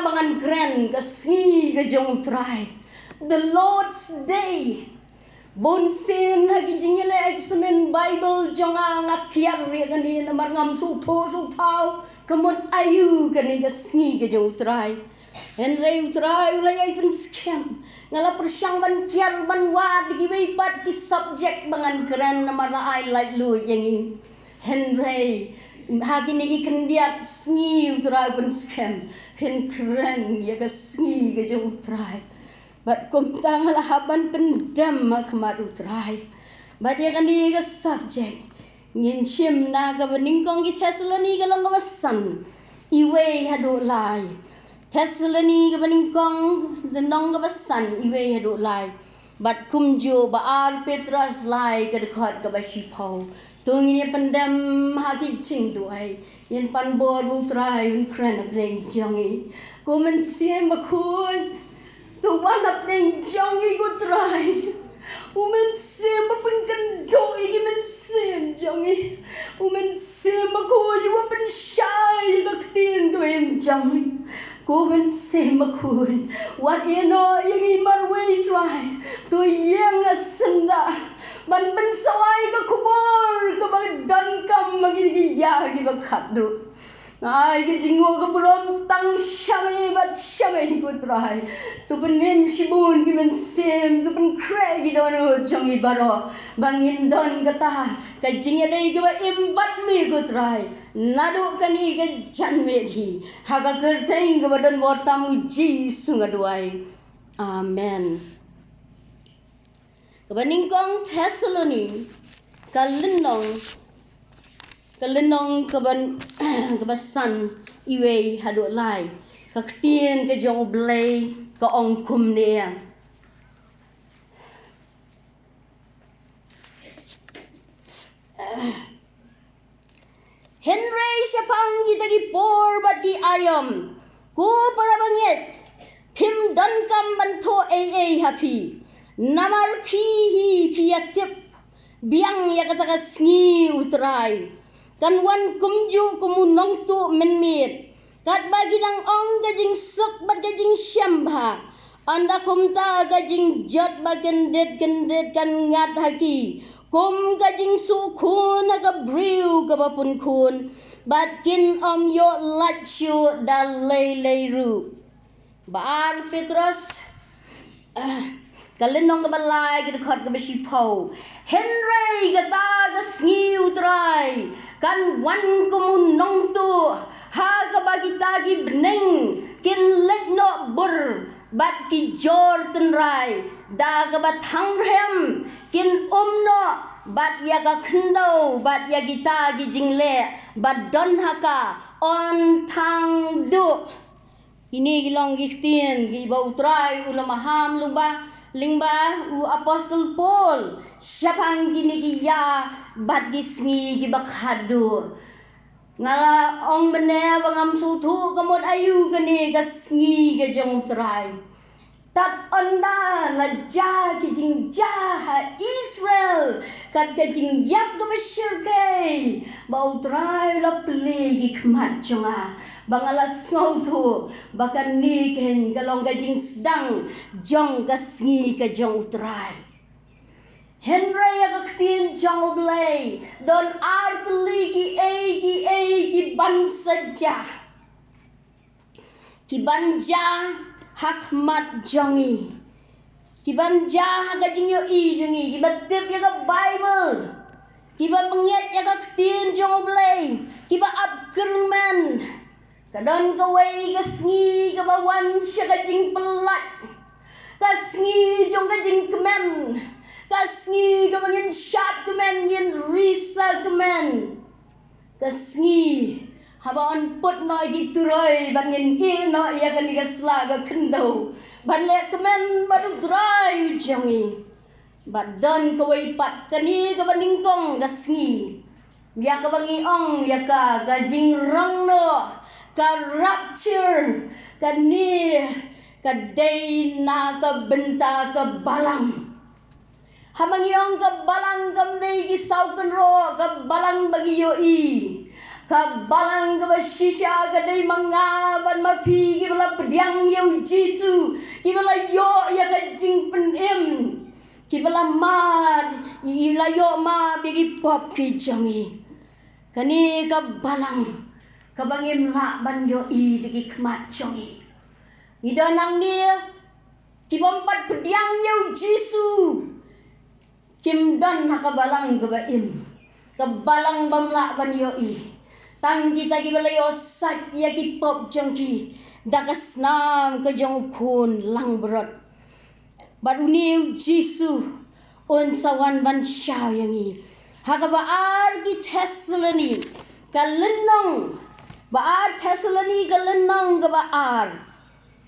mangan kren ka sngi ka jong trai. The Lord's Day. Bon sin hagi jingjynjar examen Bible jonga ngakiar ri kani namar ngam su thau kamot ayu kani ka sngi ka jong trai. Henry trai ulai ai pen scam. Ngala persyang ban kiar ban wad gi wei pat ki subject bangan keren namar ai like lu yang Henry hagi ni kendiat sngi trai pen scam. Hen keren ya ka sngi ka jong trai. But kum tang la haban pendam khmat utrai. But ya kani ka subject ngin shim na ka baning kong ki Thessaloni ka lang ka san. Iwe hadu lai. Thessaloni ka baning kong the nong ka san iwe hadu lai. But kum jo ba ar Petrus lai ka dekat ka ba shipau. Tung ini pendam haki ching duai. Yen pan bor utrai un kren apreng jongi. Kumen sien makun. Tu wanap neng Jongi ko try. Umen sim mapunkan doi ki men sim Jongi. Umen sim ako yu pen shy kaktin ko em Jongi. Ko men sim ako. What you know yung imar way try. Tu yang asenda. Ban ben sawai ka kubor ka bagdan kam magigiya ki bagkado. Ay ke jingo ka bulong tang shamay bat shamay ko try. Tu penim sibun ki men sim tu pen craig don jongi baro bangin don kata ka jinga dai ka ba imbat mi ko try. Nado kani ka jan me thi ha ka kerteng ka badon wortamu jisu ngaduai. Amen. Kabaning kong Thessaloni kalinong kabasan iwe hadu lai kaktien ke jong blay ka ong kum ne Henry syapang kita gi por bat gi ayam ku para bangit phim dan kam banto ai happy namar phi hi fiatip biang ya kata ka sngi utrai kan wan kumju kumunong tu menmit kat bagi dang ong gajing sok bat gajing syambha anda kumta gajing jot bagen det kan ngat haki kum gajing sukun aga briu ka bapun kun bat kin yo lachu dal lei ru bar Petrus kalenong ka balai ka khot ka basi pau Henry kata ka sngi utrai kan wan kumunong tu ha ka bagi tagi beneng kin lek no bur bat ki jor tenrai da ka bat hangrem kin no bat ya ka khndo bat ya gita gi jingle bat don haka on thang du ini gilong gitien gi bau trai ulama ham Lyngwa u Apostle Paul syapang gini giya bat gisngi gi bakhadu ngala ong bene bangam sutu kamot ayu gani gasngi ga jong trai tat onda la ja ki jingjynjar Israel kat ka jingyap ga bashirke bau trai la ple gi khmat jonga bangala ngau tu bakan ni ken galong ga jing sedang jong gasngi ka jong trai Henry yakaktin jong oblay don artli ki ban saja ki banja hakmat jongi ki banja hagajing yo jongi ki batip ya Bible ki ba menget yakaktin jong oblay ki ba upkerman kadon kawai kasngi kabawan siya kajing pelat kasngi jong kajing kemen kasngi kabangin syat kemen yin risa kemen kasngi habaon put no gitu roy bangin no ya kan digasla ga kendo banle kemen baru dry jongi badan kawai pat kani kabaning kong kasngi ya kabangi ong ya ka gajing rong no ka rapture ka ni ka day na ka benta ka balang habang iyong ka balang kam day gisaw kan ro ka balang bagi yo i Kabalang kaba shisha kadai mangaban mapi kibala pediang yau Jisu kibala yo ya ka jing pen em kibala mad ila yo ma bigi pop ki jongi kani kabalang kabangim la ban yo I digi kmat jongi ida nang ni kibompat pediang yau Jisu kim dan hakabalang kaba im kabalang bamla ban yo I tang kita kibala yo sak ya ki pop jongki dakas nam ke jong kun lang berat baru ni Jisu on sawan ban syau yang I hakaba argi Thessaloni kalenong ba Thessaloni kalenong ka ba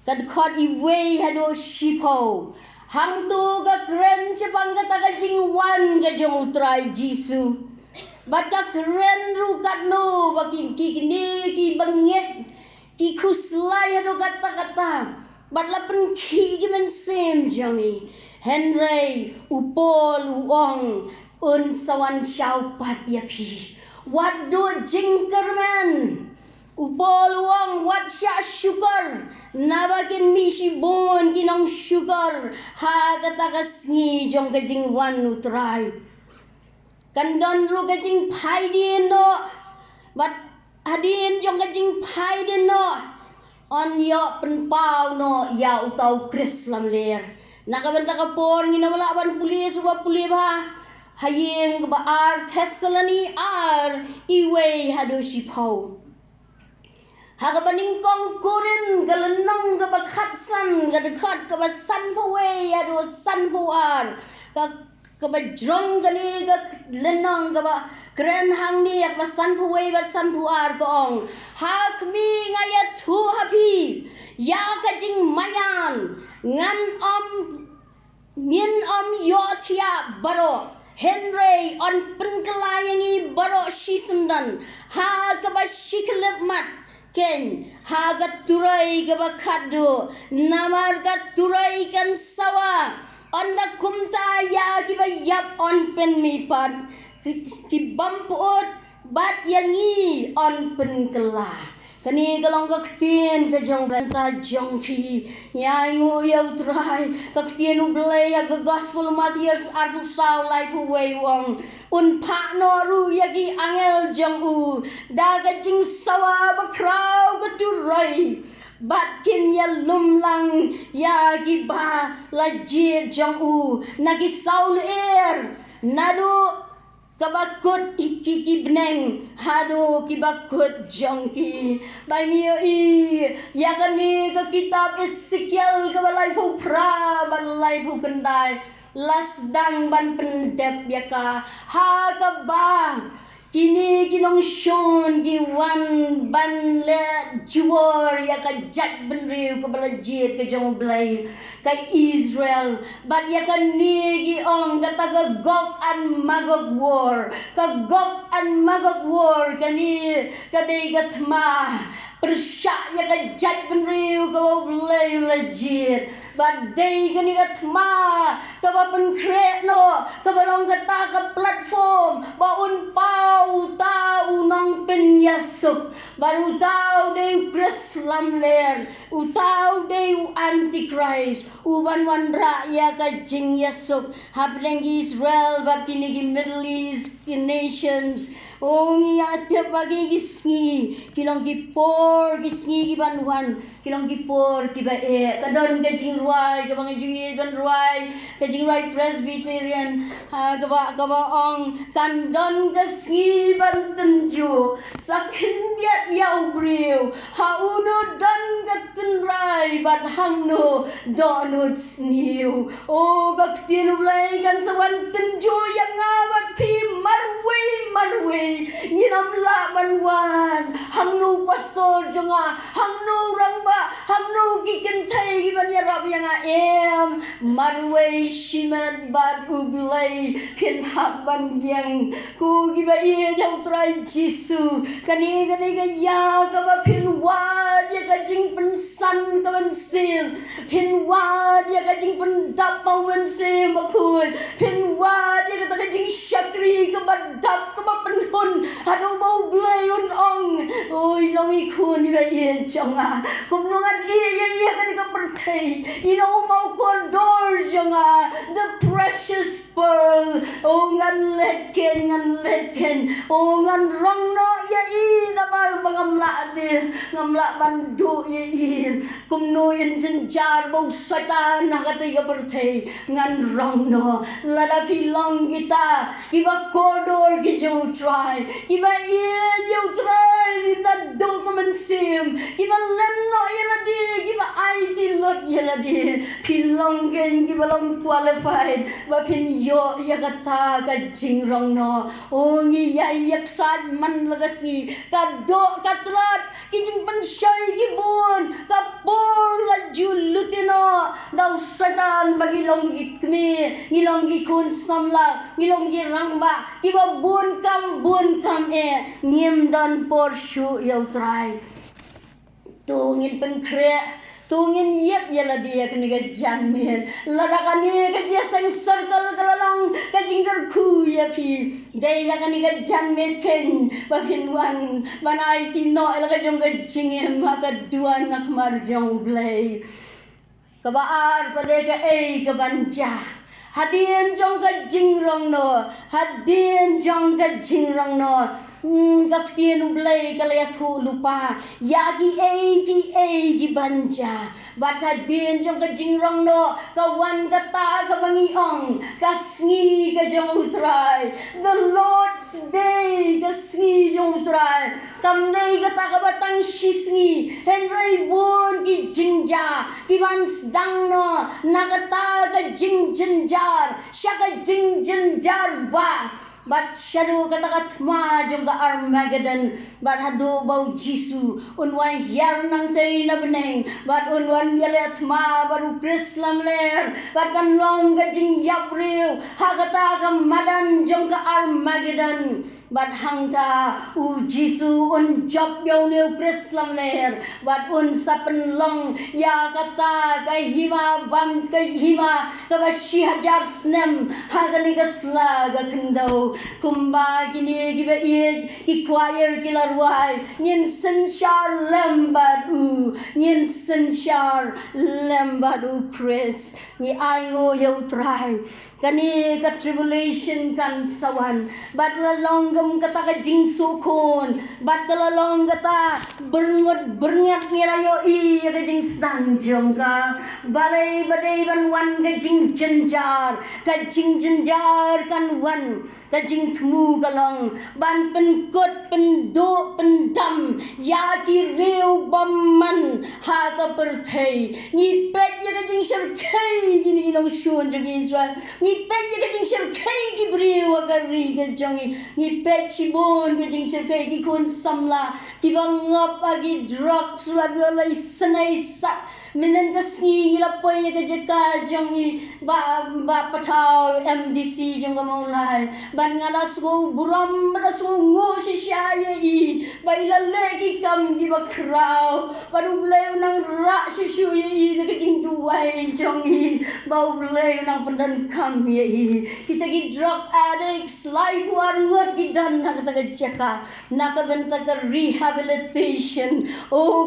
kad khot I way hado shipo hang tu ka kren chepang ka taga jingwan ka jong Trai Jisu bat ka kren ru kat no ba ki ni ki banget ki khuslai hado kata kata bat la pen ki men sem jangi Henry upol uong un sawan syau pat ya pi wat do jingkerman upol uang wat sya syukur nabakin misi bon kinong syukur ha kata Sngi jong kajing wan utrai kandon ru kajing pai din no bat hadin jong kajing pai din no on yo penpau no ya utau kris lam ler nakabenta kapor ngina wala ban pulis wa puli ba hayeng ba Thessaloni iwe hado sipau hagabaning kong kurin galenong ka bakhatsan ka dekat ka basan puwe ado san puar ka bajrong gani ka lenong ka ba kren hang ni ak basan puwe basan puar kong hakmi ngaya thu hapi ya ka jing mayan ngan min yo thia baro Henry on penkelayangi baro sisendan ha ka ba shiklep mat ken hagat turai ke bakado namar kat turai kan sawa anda kumta ya ki bayap on pen mi pat ki bampot bat yangi on pen kela kani kalong kaktien ke jong banta jong ki ya ngu ya Trai kaktien u blay ya gospel Matias artu saw life way wong un pa no ru yagi angel jong u daga jing sawa Bakhraw ka Trai bat kin ya lumlang ya gi ba la ji jong u nagi saw nadu kabakut iki beneng hado kibakut jongki banyo I ya kani ke kitab Ezekiel ke balai pu pra balai pu kendai lasdang ban pendep ya ka ha ka ba kini kinong shon ki wan ban le juor ya ka jat benriu ke balajit ke jong blai ka Israel but ya ka ni ong kata ka Gog and Magog war ka Gog and Magog war kani kadai ka thma persya ya ka jat benriu ke blai lajit but day kani ka thma ka ba pen create no ka ba long kata ka platform ba un pau ta unong pen yasuk baru tau de Krislam ler utau de antichrist uban wandra ya ka jing yasuk happening Israel but kini ki Middle East nations ongi ate bagi ki Sngi kilong ki por ki Sngi ki banwan kilong ki por ki ba kadon ka jing ruai ka bang jing ban ruai ka jing ruai Presbyterian ha ka ba ong kandon ka Sngi ban tenju sakin diat yau briu ha uno dan ka tenrai bat hang no donut sniu o baktin ulai kan sawan tenju yang awat pi marwe ngiram la banwan hang no pastor jonga hang no ramba hang no kiken thai ban ya rab yang em marwe shiman bad ublai pin hab ban yang ku gi ba ye jong Trai Jisu kani ga ya ga ba pin wa ya ga jing pen sa san ka man sim phin wa dia ka jing pendap bau man sim bakul phin wa dia ka jing syakri ka badap ka penhun hadu bau blayun ong oi long i khun ni ba ye chonga kum nongan ye ka perthei ilo mau kordor jonga the precious pearl ngan leken ngan rong no ye i na mal mangamla de ngamla bandu ye i kum no in jinjar bau satan na ka perthei ngan rong no lada pilong kita kiba kordor ki jo try kiba ye jo try na do ka man sim kiba lem no ye la di kiba IT lot ye la di pilong gen kiba long qualified ba pin yo ya kata ka jing rong no ngi ya yak sat man lagasi ka do ka tlat ki jing pan shai ki bun ka por la julutino daw satan bagi long itmi ngilong gi kun samla ngilong gi rangba kiba bun kam ngim dan por shu yo try tungin pen kre tungin yep yala dia kini ka janmen ladakani ka jia sang circle kalalang ka jinggar ku ya pi dei ya kani ka janmen ken ba phin wan banai ti no ela ka jong ka jingem ma ka duan nak mar jong blay ka baar pa de ka ka banja hadien jong ka jingrong no hadien jong ka jingrong no gaktian ublay kalaya thu lupa yagi gi banja bat hadien jong ka jingrong no ka wan ka ta ka mangiong ka sngi ka jong trai the Lord's day ka sngi jong trai kam nei ka ta ka batang shisngi henry bun ki jingja ki ban dang no nagata ka jingjynjar syaka jingjynjar ba bat shadow katakat ma jong ka Armageddon bat hadu bau Jisu unwan yar nang tay na beneng bat unwan yalet ma baru Krislam ler bat kan long ka jing yabriu hakata ka madan jong ka Armageddon bat hangta Jisu un job yau neu Krislam ler bat un sapen long ya kata ka hima bam ka hima ka bashi hajar snem hagani ka slaga kendau kumba kini kiba ied ki choir kilarwai nyen senshar lembadu nyen senshar lembadu Chris ni ayo yo try kani ka tribulation kan sawan bat lalonggam kata ka jing sukun bat lalong kata berngat ngira yo i ka jing stanjong ka balai badai ban wan ka jing jinjar kan wan ka jing tmu kalong ban pen kot pen do pen dam ya ki reu bamman ha ka perthei ni pet ya ka jing shar kai gini nong shun jong Israel ni pet ya ka jing shar kai ki breu ka ri ka jong ni pet chibon ka jing shar kai ki kun samla ki bangap agi drugs wa lai sanai sat minan ka sngi la poy ka jeka jong ba patau MDC jong ka maulai ban ngana sungu buram pada sungu ngo si syaya i ba ilale ki kam ki Bakhraw baru bleu nang ra si syu i de jing duai jong i ba bleu nang pandan kam ye i kita ki drug addicts life war ngot ki dan na ka jeka na ka benta ka rehabilitation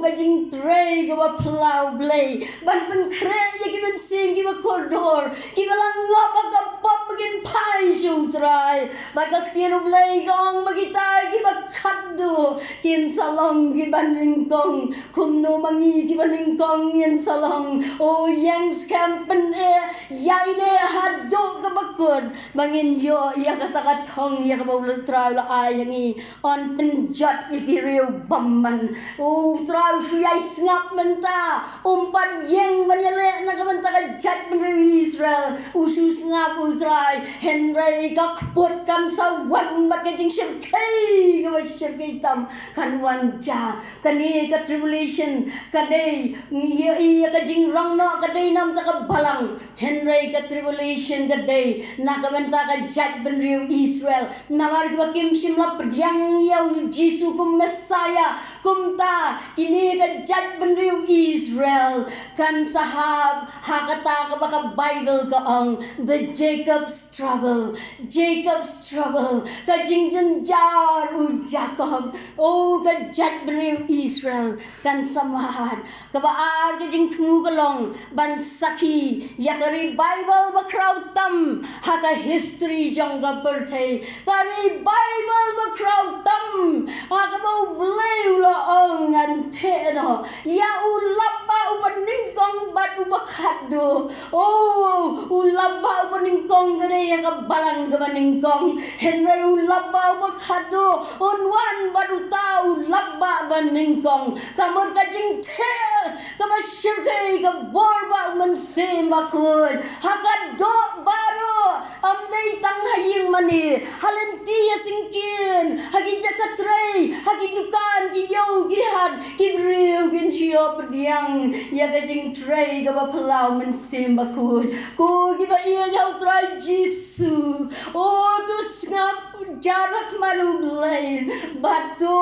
ka jing Trai ka ba plow blay ban pen kre ye ki ben sing ki ba corridor ki ba lang ngop ka pop begin pai syu Trai ba ka tienu blay gong bagita ki ba khaddu kin salong ki baning kong kumno mangi ki baning kong yen salong yang scampen yai ne haddo ka bakod bangin yo ya ka thong ya ka ba Trai la ayangi on penjat ki riu bamman Trai su yai ngap menta umpan yang banyale na ka menta ka jat men Israel usus ngap Trai Henry ka put kan sa wan bat ka jing shir kai ka ba shir kai tam kan wan ja kani ka tribulation ka dei iya ka jing rong no ka day nam ta ka balang henry ka tribulation ka day nakamenta ka judge ben riu Israel namar ki bakim simla pediang yaw Jisu kum Messiah kum ta kini ka judge ben riu Israel kan sahab hakata ka baka Bible ka ang the Jacob's trouble ka Jingjynjar u Jacob oh ka judge ben riu Israel kan samahan ka baar ka jing tungu ka long ban saki yakari Bible Bakhraw tam haka history jong ka birthday kari Bible Bakhraw tam haka bau bleu lo ong an te no ya ulapa upaningkong bat ubakado oh ulapa upaningkong gade yaka balang ka maningkong henry ulapa ubakado unwan bat uta ulapa baningkong kamor ka jing te ka masyirke ka borba man semba kun haka do baro amday tanghaying mani halentiya singkin hagi jaka Trai hagi dukan ki yo ki had ki briu kin siyo pediang ya ka jing Trai ka ba palau man semba kun ko ki ba iya yaw Trai Jisu oh tu ngap jarak malu blame batu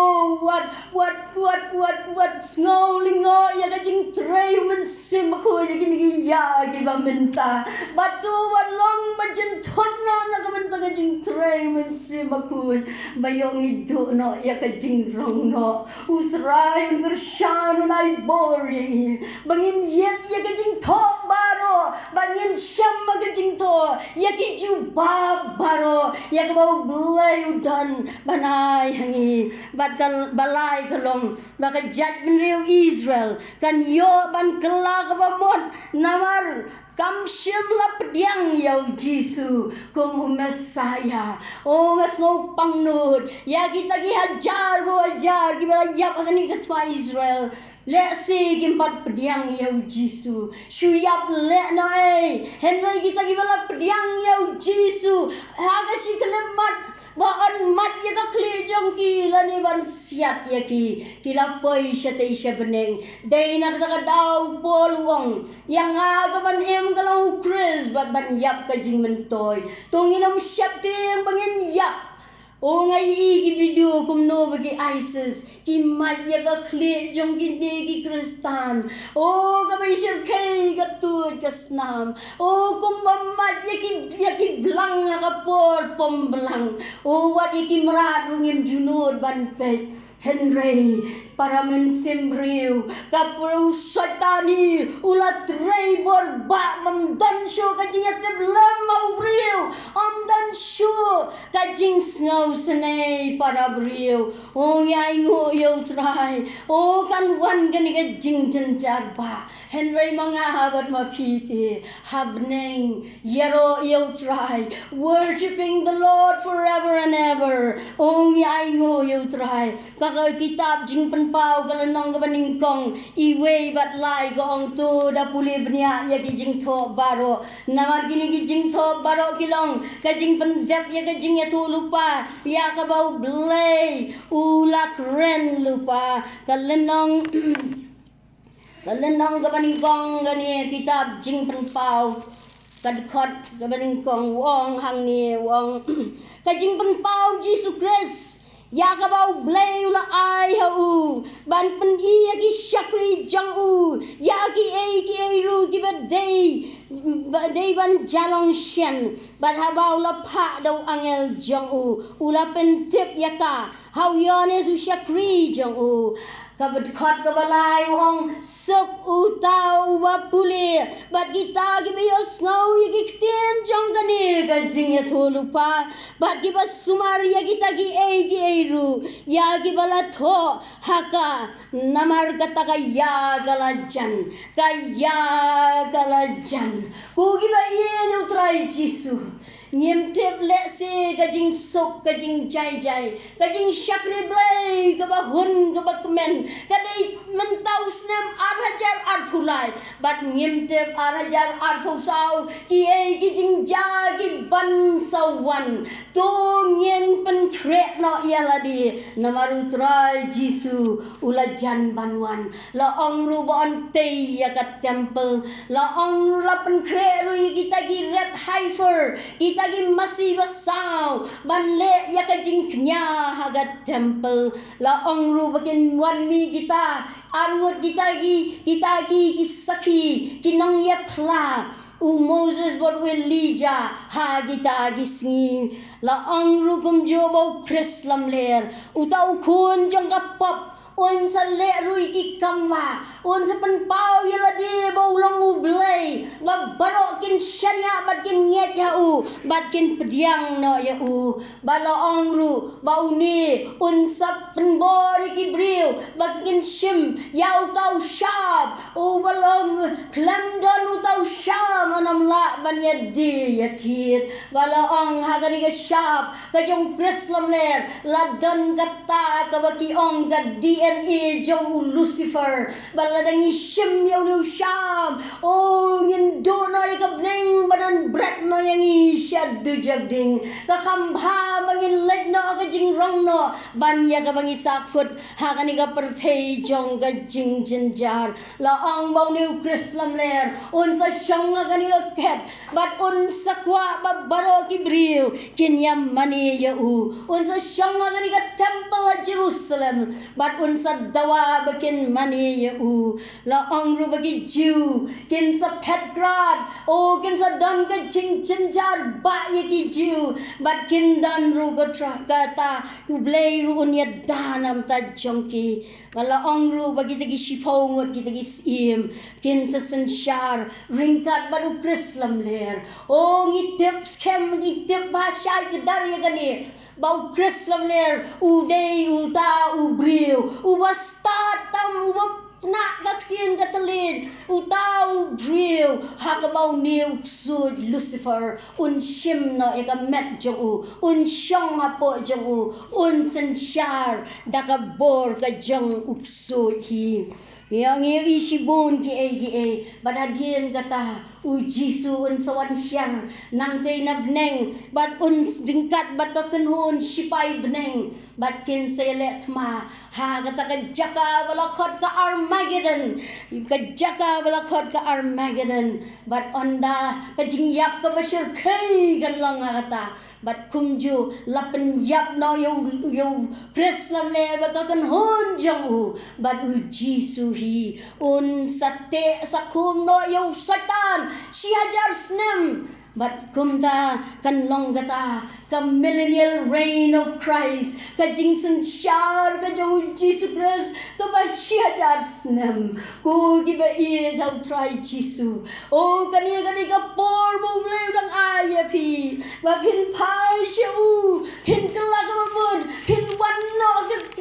what sngolingo ya ka jing Trai man semba kun ya kini ya ki ba menta batu what long majen thonna na ka menta ka jing Trai man semba kun bayong idu no ya ka jing rong no utrai ngershan nai boring bangin yet ya ka jing tho baro bangin sham ka jing tho ya ki ju ba baro ya ka bau blai udan banai hangi batal balai kalong baka judge ben riu Israel kan yo ban kela ka bamot namar kam sim la pediang yau Jisu kum Messiah oh ngas ngau pangnut ya kita ki hajar ki ba yap agani katwa Israel let's see kimpat pediang yau Jisu shuyap le no henry kita ki bala pediang yau Jisu haga si kelemat Baan mat ya ka kli jong ki lani ban siat ya ki kilapoi siya tay siya beneng day na ka daw polwang yang aga ban em kalau Chris bat ban yap ka jing mentoy tungin am siap ting bangin yap oh ngai ki video kum no bagi ISIS ki mat ya ka kli jong ki ne ki Kristan oh ka bai sir kai ka tut ka snam oh kum ba mat ya ki blang ka por pom blang oh wat ya ki merat rungim junod ban pet Henry para mensembriu kapru satani ulat Trai borba mamdan syo kajing ateblam maubriu amdan syo kajing ngau senai para briu oh yai ngo yo Trai oh kan wan gani kajing Jingjynjar ba Henry mangahabat mapiti habneng yero yo Trai worshiping the Lord forever and ever oh yai ngo yo Trai kaka kitab jing penpau kalanong kabaningkong iwe bat lai gong tu da puli bnia ya ki jing tho baro namar gini ki jing tho baro kilong ka jing penjap ya ka jing ya tu lupa ya ka bau blay ulak ren lupa kalanong kabaningkong gani kitab jing penpau kadkhot kabaningkong wong hang ni wong ka jing penpau Jesus Christ ya ka bau blay ula ai hau ban pen i ki shakri jang u ya ki ru ki ba day ban jalong shen ban ha bau la pha dau angel jang u ula pen tip ya ka hau yone su shakri jang u kabad khot kabalai wong sok utau wa puli bat kita gi bios ngau gi kten jong kani ka jing ya tholupa bat gi bas sumar ya kita gi ru ya gi bala tho haka namar kata ka ya galajan ku gi ba ye nu Trai Jisu Nyem tep let se kajing sok kajing jai kajing shakri blay ka ba hun ka ba kemen kadai mentau snem 8,000 phulai but ngim te arajar arthau sau ki e ki jingja ki ban sawan to ngien pen kret no yaladi namaru trai jisu ulajan banwan la ong ru bon te ya ka temple la ong la pen kret ru kita gi red heifer kita gi masih basau ban le ya ka jingnya haga temple la ong ru bakin wan mi kita angut kita gi sakhi kinong ya phla u Moses bot we lija ha kita gi sngi la ong ru kum jo bo Chris lam ler u tau khun jong ka pop un sa le rui ki kamwa un sa pen pau ya la di bo long u blai ba baro kin shania bat kin nyet ya u bat kin pediang no ya u ba la ong ru ba u ni un sa pen bori ki briu bat kin shim ya u tau shab u ba long klem don u tau sham anam la ban ya di ya tit ba la ong ha ga ni ga shab ka jong krislam ler la don kata ka ba ki ong ga DNA jong Lucifer baladang ishim yaw liw sham oh ngin do no ka bning badan bret no yang ishad du jagding ka kambha bangin let no ka jing rong no ban ya ka bangi sakut ha ka ni ka perthei jong ka Jingjynjar la ong bang liw krislam ler un sa shong ka ni ka ket bat un sa kwa ba baro ki briu kin yam mani ya u un sa shong ka ni ka temple Jerusalem bat un sa dawa bakin mani ya u la ong ru bagi Jew kin sa Petgrad o kin sa dan ka Jingjynjar ba ya ki Jew bat kin dan ru ka kata u blay ru un ya danam ta jongki la ong ru bagi tagi shipong ot ki tagi sim kin sa sanshar ringkat baru krislam ler o ngitip scam ngitip bahasa ke dari gani bau krislam ler u day u ta u briu u basta tam u nak gaksien katalin u ta u briu hakabau new sud Lucifer un shim no eka met jong un shong apo jong un sanshar dakabor ka jong uksu hi yang isi bon ki badadien kata u Jisu un sawan hyang nang te na bneng bat un dingkat bat ka kenhun sipai bneng bat kin selet ma ha kata ka jaka balakot ka Armageddon ka jaka balakot ka Armageddon bat onda ka jingyap ka basir kai kan lang kata bat kumju lapen yap no yo krislam le bat kan hon jong u bat u Jisu hi un sate sakum no yo satan si hajar snem but kumta kan long gata ka millennial reign of Christ ka Jingjynjar ka jong Jesus Christ ka ba siya snem ko giba i tau trai Jisu o kani ka por mo bleu dang ayapi ba pin pai shu pin tela ka mun pin wan no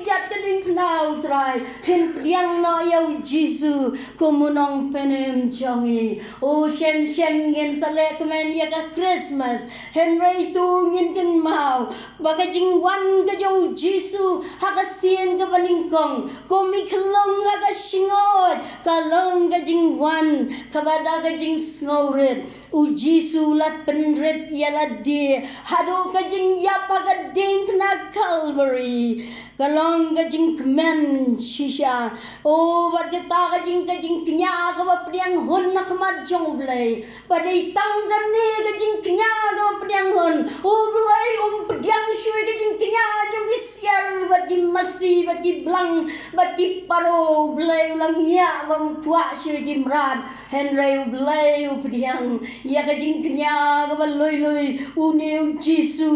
jat ka ding nau trai pin yang no yo Jisu ko munong penem jongi o shen ngin sale kemen ya ka Christmas henry tu ngin ken mau baka jingwan ka jong Jisu haka sien ka paningkong ko mi klong haka singot ka long ka jingwan ka bada ka jing sngoret u Jisu lat penret yala di hado ka jing yap haka ding na Calvary kalong ka jing kemen shisha o bat ka jing knya ka ba priang hun na kamat jong blay badai tang ka ni ka jing knya ka ba priang hun o blay pediang shui ka jing knya jong isyar bat ki masi bat ki blang bat ki paro blay ulang ya bang tua shui ki mrad henry blay pediang ya ka jing knya ka ba loi u new Jisu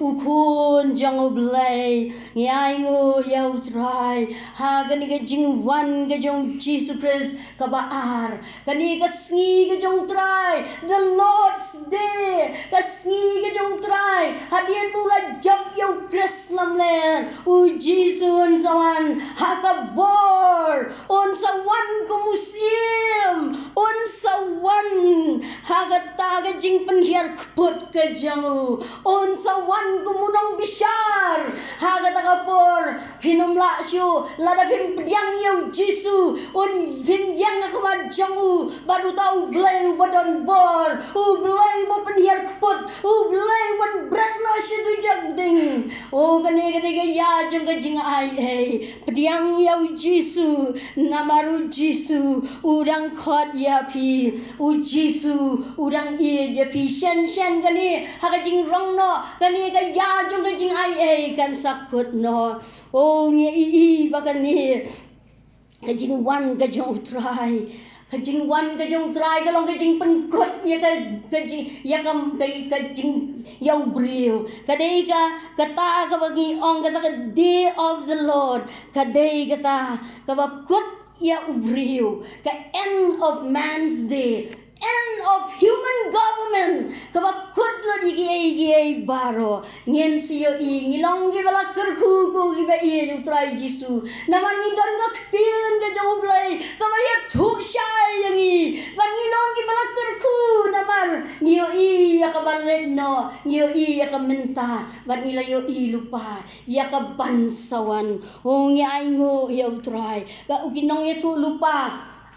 u khun jong blay ngai ngo yau trai ha gani ka jing wan ka jong Jesus Christ ka baar kani ka sngi ka jong trai the Lord's day ka sngi ka jong trai hadian mula job yau krislam len u Jesus sawan ha ka bor on sawan ko musim on sawan ha ka ta ka jing penhiar keput ke jangu on sawan kumunong bisyar haga takapor pinumla syu lada pin pediang yau jisu on pin yang akwa jangu baru tahu blay badon bor blay bo penhiar keput blay wan brat no syu jagding kane ga ya jang ga jing ai pediang yau jisu namaru jisu udang khot ya pi jisu udang ya pi shen gani haga jing rong no gani ga ya jong ga jing ai kan sakut no nge i bagani ga jing wan ga jong trai ga jing wan ga jong trai ga long ga jing pen kot ya ga jing ya kam ga jing yau brio ka dei ka ta ka bagi ong ka ta day of the lord ka dei ka ta ka ba kot ya brio ka end of man's day end of human government kaba kutlo digi baro ngien siyo ngilong gi bala kerku ku gi ba ju trai jisu naman ni don ga ktin ga jong blai kaba ya thu shai yangi ban ngilong gi bala kerku namar ngiyo ya ka balet no ngiyo ya ka menta ban ngila yo lupa ya ka bansawan ngi ai ngo ya trai ga uginong ya thu lupa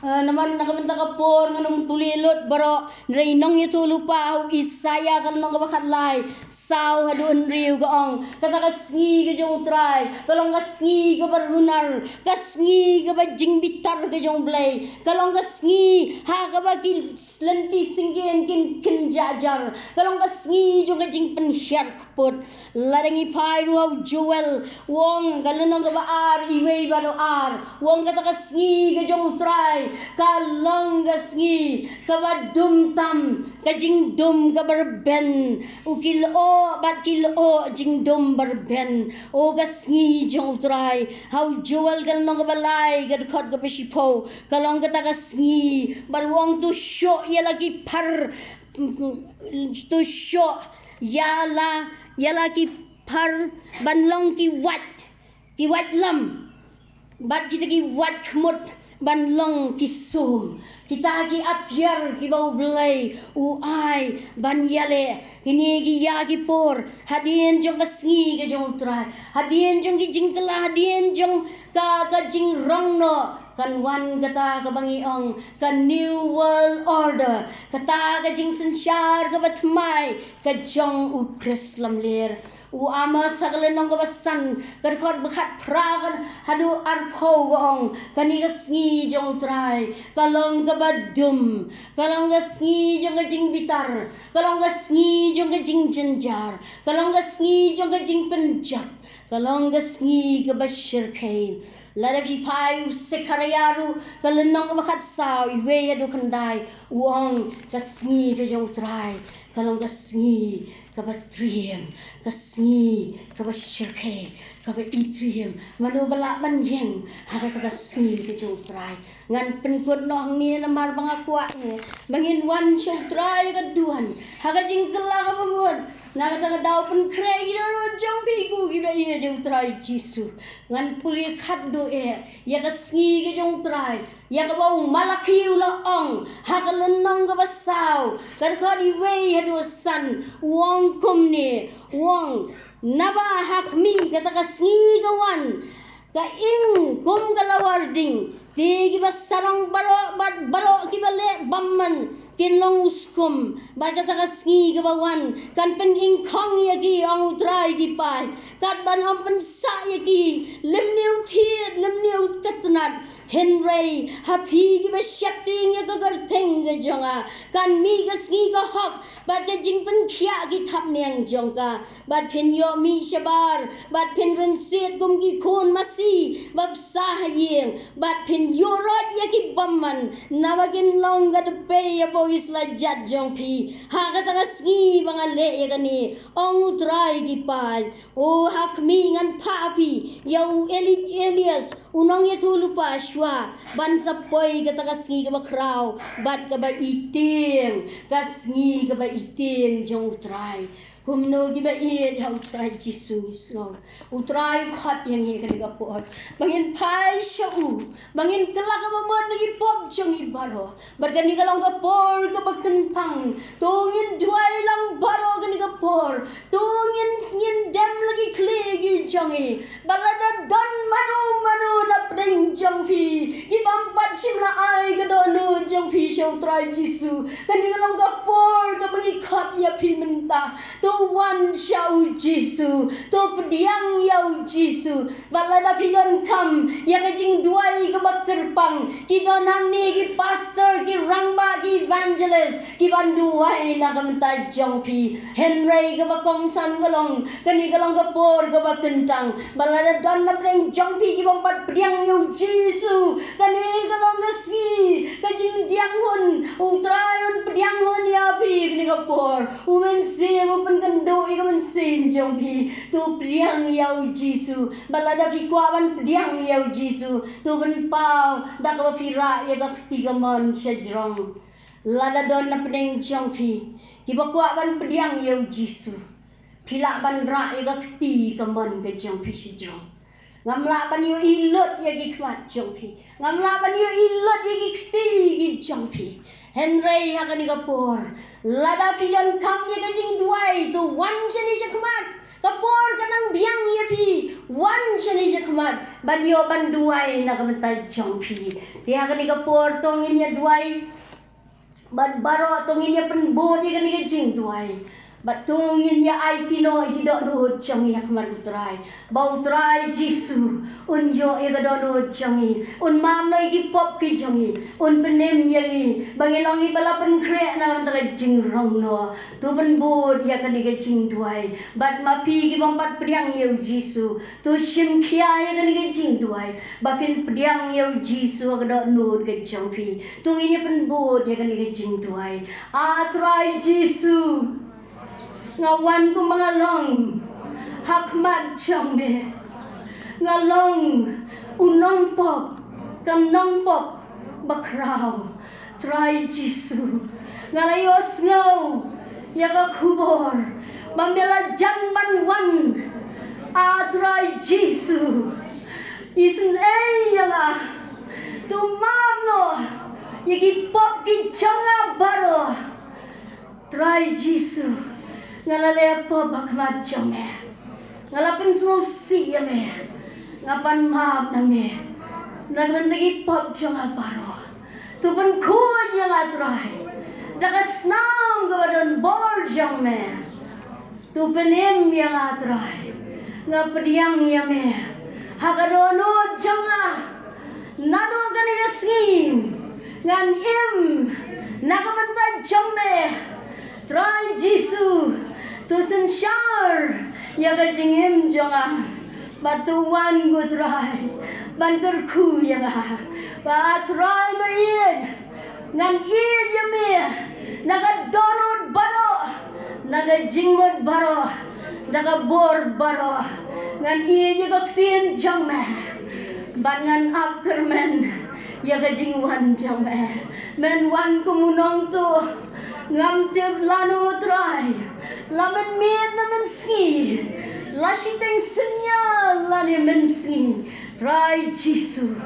naman nakamenta kapor nganong tulilot baro nong itu lupa au Isaya kal nong kabakalay saw hadun riu gaong kata kasngi ka jong trai kalong kasngi ka barunar kasngi ka ba jing bitar ka jong blay kalong kasngi ha ka ba kil lenti singgen kin jajar kalong kasngi jong ka jing penhyar kapot ladangi pai ruaw Joel wong kalanong ka ba ar iway baro ar wong kata kasngi ka jong trai kalong gasngi kabadum tam kajing dum kabarben ukil o bat kil o jing dum barben o gasngi jong trai how Joel kalong kabalay gad khot kapesipo kalong kata gasngi barwong tu show ya lagi par tu show yala ki par banlong ki wat lam bat kita ki wat khmut ban long kisum kita gi athiar ki bau blai ai ban yale kini gi ya gi por hadien jong kasngi ge jong trai hadien jong gi jingkala hadien jong ka jing rong no kan wan kata ka bangi ong kan new world order kata ka jing sansyar ka batmai ka jong krislam ler ama sagale nong basan karkhot bakhat pragan hadu arpho gong kani gasngi jong trai kalong ka badum kalong gasngi jong ka jing bitar kalong gasngi jong ka jingjynjar kalong gasngi jong ka jing penjat kalong gasngi ka bashir kain lada fi pai sekarayaru kalenong bakhat saw iwe adu khandai wong gasngi ka jong trai kalong gasngi kabatriam kasngi kabashirke kabaitriam manu balak banjeng haga kasngi ke trai ngan penkut noh ni namar bangakwa bangin wan trai kaduan haga jingkela kabangun naga dau pen krei gitu jong pigu giba iya jong trai jisu ngan puli khaddo ya kasngi ke jong trai ya ka bau malakiu la ong haga lenong ka basaw kan ko di wei hadu san wong kum ni wong naba hakmi kata kasngi kawan ka ing kum kalawarding ti giba sarang baro kibale bamman kinlong uskum ba kata kasngi kawan kan pen ing khong ya ki ong trai ki pai kat ban om pen sa ya ki lemniu thiet lemniu katnat Henry happy give a shapting a gugger thing a jonga can me a sneak a hawk but the jingpen kia gi tap niang jonga but pin yo mi shabar but pin run sit gumgi kon masi bab sah ying but pin yo rot yaki bamman nawagin long the pay a boys la jat jong pi hagata ski bangale yagani ong try gi pai o hak mi ngan papi yo Elias unong yetu lupa ban sapoi kata kasngi ka Bakhraw bat ka ba iting kasngi ka ba iting jong trai Kumno giba iye how try jisu isno. Utrai khat yang ye kan gapor. Bangin pai shau. Bangin kelak mamon lagi pop jong ibaro. Berkani kalang gapor ke bakentang. Tungin duai lang baro kan gapor. Tungin ngin dem lagi klegi jongi. Balada don manu na pring jong fi. Gibampat simla ai ke dono jong fi shau try jisu. Kani kalang gapor ke bangi khat ya fi menta. Wan Shau Jisu, to pediang yau Jisu, balada pidon kam, ya kajing duai ke bakerpang, ki donang ni ki pastor, ki rangba, ki evangelist, ki banduai na kamta jong pi, Henry ke bakong san galong, kani galong ke por ke bakentang, balada don na preng jong pi ki bompat pediang yau Jisu, kani galong ke si, kajing diang hun, utrayon pediang hun ya pi kani ke por, umen si open kendo ikaman sin jong pi tu priang yau Jisu balada fi kwaban priang yau Jisu tu ben pau da ka fira ya ka tiga mon sejrong lada don na peneng jong pi ki ba kwaban priang yau Jisu pila ban ra ya ka ti ka mon ke jong pi sejrong ngamla ban yo ilot ya ki kwat jong pi ngamla ban yo ilot ya ki ti ki jong pi Henry hakani ka por lada fidan kam ye kajing duai tu wan shani shakmat kapor kanang biang ye pi wan shani shakmat ban yo ban duai na kamta jong pi dia kani kapor tongin ye duai ban baro tongin ye pen bo ye kani kajing duai batungin ya IT no idok no jong ya khamar utrai ba utrai Jisu un yo ya gadono jongi un mam no gi pop ki jongi un benem ya gi bangilongi balapan kre na ta jing rong no tu ben bod ya kan ga jing duai bat mapi gi bompat priang ya Jisu tu sim khia ya kan ga jing duai ba fin priang ya Jisu ga no ga jong pi tu ngi pen bod ya kan ga jing duai a try Jisu ngawan ko mga long hakmat chombe ngalong unong pop kanong pop Bakhraw Trai Jisu ngalayos ngaw yaga kubor mamela janban wan a Trai Jisu isin yaga tumamno yagi pop ki changa baro Trai Jisu ngalale apa bakmat jome ngalapen solusi ya me ngapan maaf na me nagmantagi pop jong baro tupan kun yang atrai dakas nang gawadon bor jong me tupan em yang atrai ngapadiang ya me hagadono jong nado ganiga sing ngan em nakamanta jong me Trai Jisu tu sensyar ya ka jingim jonga batuan go trai ban kerku ya ba trai ma ien ngan ien ya me naga donut baro naga jingmot baro naga bor baro ngan ien ya ka tin jongme ban ngan akermen ya ka jingwan jongme men wan kumunong tu ngam tip lanu trai lamen mit namen ski lasiteng senyal lani men ski Trai Jisu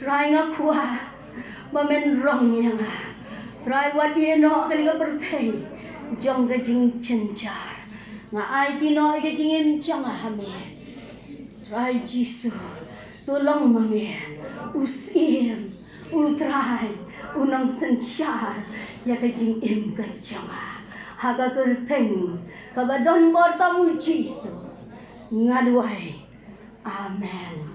trai ngakua mamen rong yang trai wat ino kani ka pertai jong ka Jingjynjar nga ai ti no ka jingim jong hame Trai Jisu tolong mami usim ultrai unang sensyar ya kajing im kajama haga kerteng kabadon bortamu Jisu ngaduai amen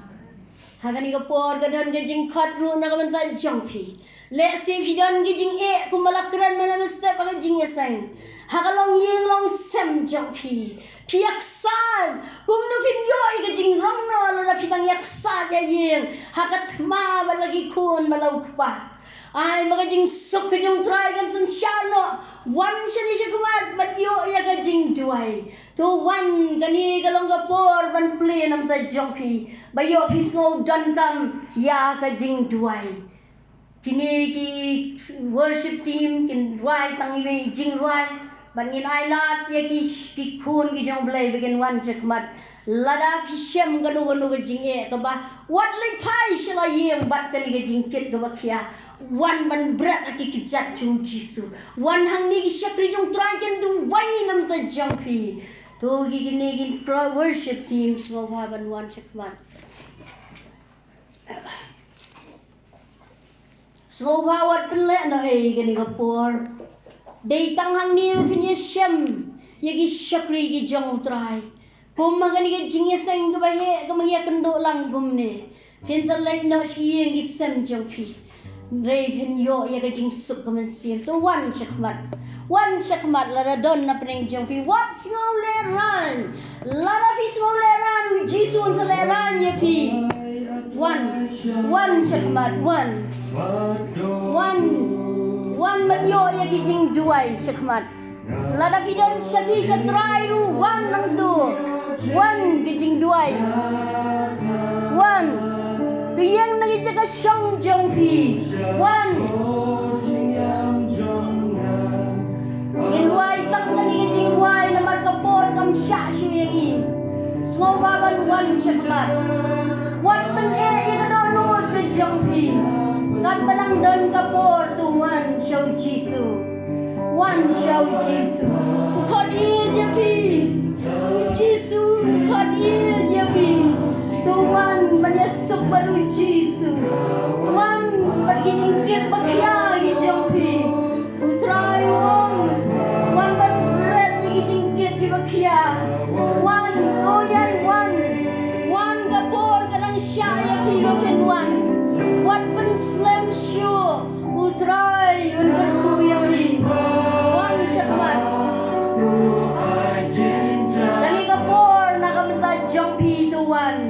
haga ni kapor gadan kajing khatru na kamanta jongpi le se fidan kajing e kumalakran mana mesta kajing yasang haga long yeng long sem jongpi piak san kumno fin yo kajing rong no la fidang yak sa ya yeng haga ma balagi kun malau pa ay magajing sok kajong try kan sensyano wan shani shakumat but yo ya kajing duai to wan kani kalong kapor ban play nam ta jongpi bayo fisngo dan kam ya kajing duai kini ki worship team kin duai tangi we jing duai Bangin ailat ya ki kun ki jong blai begin wan chekmat lada fi shem ganu ke jing e ka ba wat lai pai shila yem bat kan ke jing ket ka ba khia wan ban brat ki kijat chu jisu wan hang ni ki shakri jong trai ken du wai nam ta jong pi to gi ne gin worship team so ha ban wan chekmat so ha wat pen le no e gani ka por dei tang hang ni finya shem yagi shakri gi jong trai kum magani gi jingye seng ga bahe ga mangya kendo lang gum ne phin sa lek no shi gi sem jong pi rei phin yo ya ga jing suk ga men sim to wan chakmat la da don na pring jong pi what snow le ran la da fi snow le ran jisu on le ran ye fi one chakmat one mat yo ya ki jing duai chakmat lada fidan syati syatrai ru one nang tu one ki jing duai one tu yang nagi jaga shong jong fi one in wai tak kan ki jing wai na mar kapor kam sha shu yang i small baban one chakmat what ben e ya ka do no ke jong fi kan benang don kapor tu one show jisu one show jisu khot ye fi jisu khot ye fi tu one banya suk baru jisu one bagi jingkit bakia gi jong fi utrai one ban bread gi jingkit gi bakia one goyan one kapor kadang sha ye fi open one what ben slam show utrai untuk ku ya fi one chakmat kani kapor nakamta jong pi to one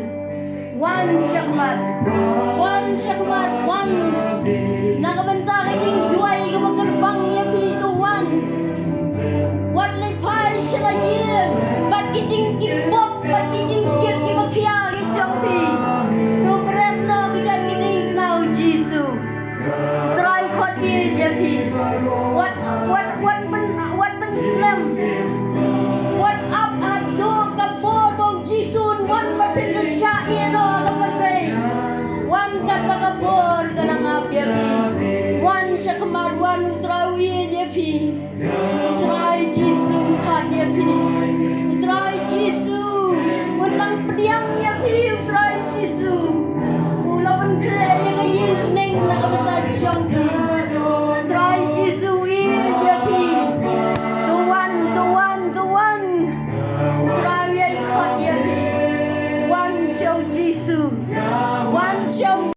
chakmat one nakamta ka jing duai ka magkarbang ya fi to one what lai pai shila yin bat ki jing ki pop bat ki jing kir ki makhya ki jong pi to bread no ki jan ki ding now jisu try khot ye je fi what ben slam what up ado ka bo jisun one bat pin sa sha ye no ka patay one ka pagabor ka nang apya fi one chakmat one utrai ye je fi utrai jisu khat ye fi utrai jisu unang pediang ye fi utrai jisu ulawan kre ye ka yin neng na ka patay jong fi